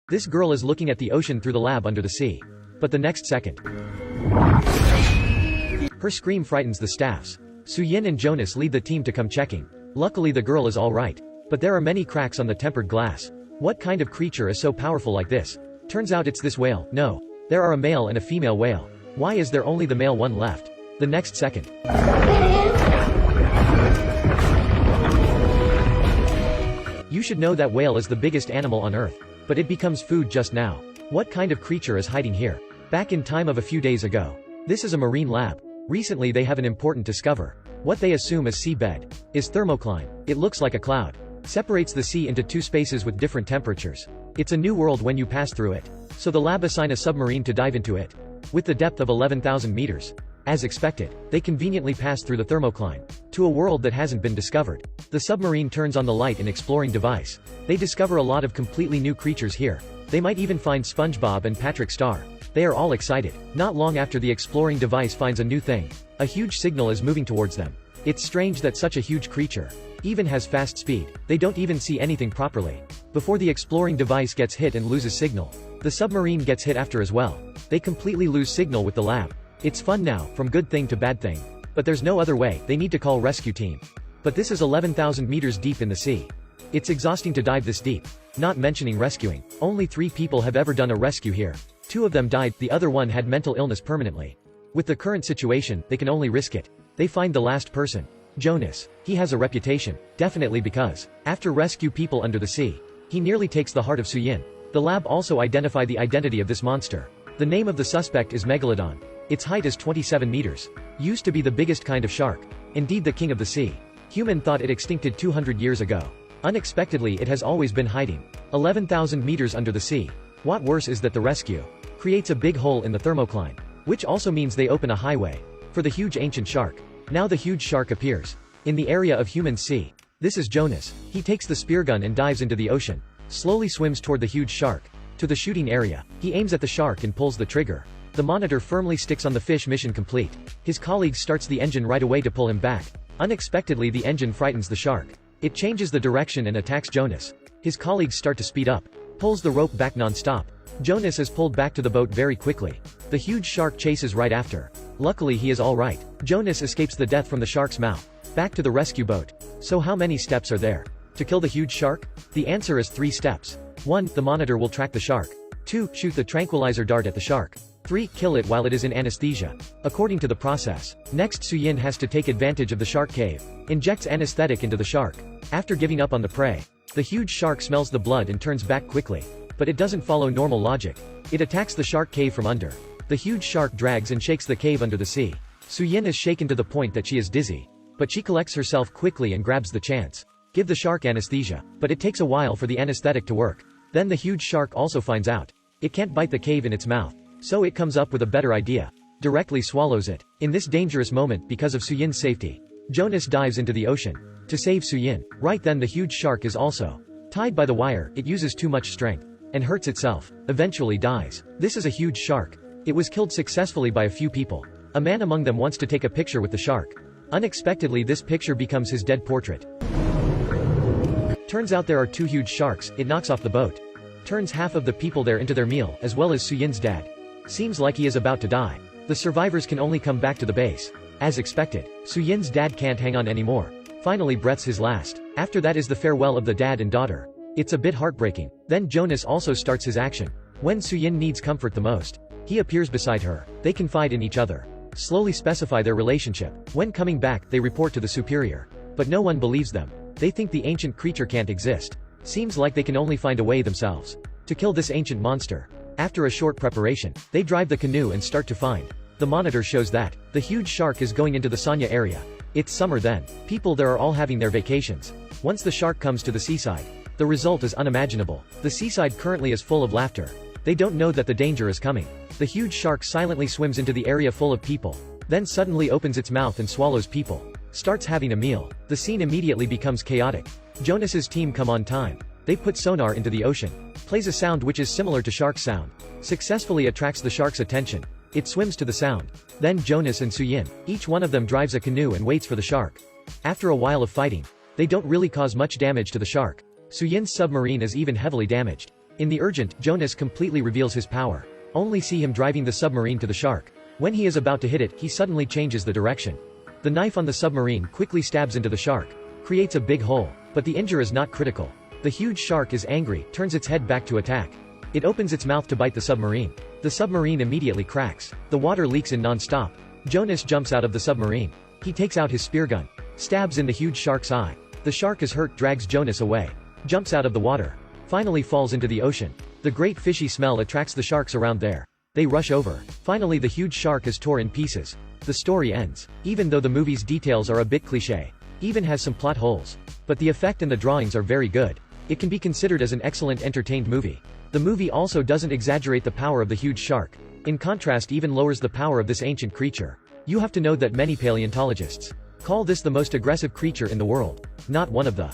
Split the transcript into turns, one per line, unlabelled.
This girl is looking at the ocean through the lab under the sea. But the next second, her scream frightens the staffs. Suyin and Jonas lead the team to come checking. Luckily the girl is alright. But there are many cracks on the tempered glass. What kind of creature is so powerful like this? Turns out it's this whale. No. There are a male and a female whale. Why is there only the male one left? The next second, you should know that whale is the biggest animal on Earth. But it becomes food just now. What kind of creature is hiding here? Back in time of a few days ago. This is a marine lab. Recently they have an important discover. What they assume is seabed is thermocline. It looks like a cloud. Separates the sea into two spaces with different temperatures. It's a new world when you pass through it. So the lab assign a submarine to dive into it. With the depth of 11,000 meters. As expected, they conveniently pass through the thermocline to a world that hasn't been discovered. The submarine turns on the light and exploring device. They discover a lot of completely new creatures here. They might even find SpongeBob and Patrick Star. They are all excited. Not long after the exploring device finds a new thing. A huge signal is moving towards them. It's strange that such a huge creature even has fast speed. They don't even see anything properly. Before the exploring device gets hit and loses signal, the submarine gets hit after as well. They completely lose signal with the lab. It's fun now, from good thing to bad thing. But there's no other way, they need to call rescue team. But this is 11,000 meters deep in the sea. It's exhausting to dive this deep. Not mentioning rescuing. Only 3 people have ever done a rescue here. 2 of them died, the other one had mental illness permanently. With the current situation, they can only risk it. They find the last person. Jonas. He has a reputation. Definitely because, after rescue people under the sea, he nearly takes the heart of Suyin. The lab also identify the identity of this monster. The name of the suspect is Megalodon. Its height is 27 meters. Used to be the biggest kind of shark. Indeed the king of the sea. Human thought it extincted 200 years ago. Unexpectedly it has always been hiding. 11,000 meters under the sea. What worse is that the rescue creates a big hole in the thermocline. Which also means they open a highway for the huge ancient shark. Now the huge shark appears in the area of human sea. This is Jonas. He takes the spear gun and dives into the ocean. Slowly swims toward the huge shark. To the shooting area. He aims at the shark and pulls the trigger. The monitor firmly sticks on the fish. Mission complete. His colleague starts the engine right away to pull him back. Unexpectedly the engine frightens the shark. It changes the direction and attacks Jonas. His colleagues start to speed up. Pulls the rope back non-stop. Jonas is pulled back to the boat very quickly. The huge shark chases right after. Luckily he is alright. Jonas escapes the death from the shark's mouth. Back to the rescue boat. So how many steps are there to kill the huge shark? The answer is 3 steps. 1. The monitor will track the shark. 2. Shoot the tranquilizer dart at the shark. 3. Kill it while it is in anesthesia. According to the process. Next Suyin has to take advantage of the shark cave. Injects anesthetic into the shark. After giving up on the prey, the huge shark smells the blood and turns back quickly. But it doesn't follow normal logic. It attacks the shark cave from under. The huge shark drags and shakes the cave under the sea. Suyin is shaken to the point that she is dizzy. But she collects herself quickly and grabs the chance. Give the shark anesthesia. But it takes a while for the anesthetic to work. Then the huge shark also finds out. It can't bite the cave in its mouth. So it comes up with a better idea. Directly swallows it. In this dangerous moment because of Suyin's safety, Jonas dives into the ocean to save Suyin. Right then the huge shark is also tied by the wire. It uses too much strength and hurts itself. Eventually dies. This is a huge shark. It was killed successfully by a few people. A man among them wants to take a picture with the shark. Unexpectedly this picture becomes his dead portrait. Turns out there are 2 huge sharks. It knocks off the boat. Turns half of the people there into their meal, as well as Suyin's dad. Seems like he is about to die. The survivors can only come back to the base. As expected, Suyin's dad can't hang on anymore. Finally breathes his last. After that is the farewell of the dad and daughter. It's a bit heartbreaking. Then Jonas also starts his action. When Suyin needs comfort the most, he appears beside her. They confide in each other. Slowly specify their relationship. When coming back, they report to the superior. But no one believes them. They think the ancient creature can't exist. Seems like they can only find a way themselves to kill this ancient monster. After a short preparation, they drive the canoe and start to find. The monitor shows that the huge shark is going into the Sanya area. It's summer then. People there are all having their vacations. Once the shark comes to the seaside, the result is unimaginable. The seaside currently is full of laughter. They don't know that the danger is coming. The huge shark silently swims into the area full of people. Then suddenly opens its mouth and swallows people. Starts having a meal. The scene immediately becomes chaotic. Jonas's team come on time. They put sonar into the ocean. Plays a sound which is similar to shark sound. Successfully attracts the shark's attention. It swims to the sound. Then Jonas and Suyin, each one of them drives a canoe and waits for the shark. After a while of fighting, they don't really cause much damage to the shark. Suyin's submarine is even heavily damaged. In the urgent, Jonas completely reveals his power. Only see him driving the submarine to the shark. When he is about to hit it, he suddenly changes the direction. The knife on the submarine quickly stabs into the shark, creates a big hole, but the injury is not critical. The huge shark is angry, turns its head back to attack. It opens its mouth to bite the submarine. The submarine immediately cracks. The water leaks in non-stop. Jonas jumps out of the submarine. He takes out his spear gun, stabs in the huge shark's eye. The shark is hurt, drags Jonas away, jumps out of the water, finally falls into the ocean. The great fishy smell attracts the sharks around there. They rush over. Finally the huge shark is torn in pieces. The story ends. Even though the movie's details are a bit cliché, even has some plot holes, but the effect and the drawings are very good. It can be considered as an excellent entertained movie. The movie also doesn't exaggerate the power of the huge shark. In contrast, even lowers the power of this ancient creature. You have to know that many paleontologists call this the most aggressive creature in the world. Not one of the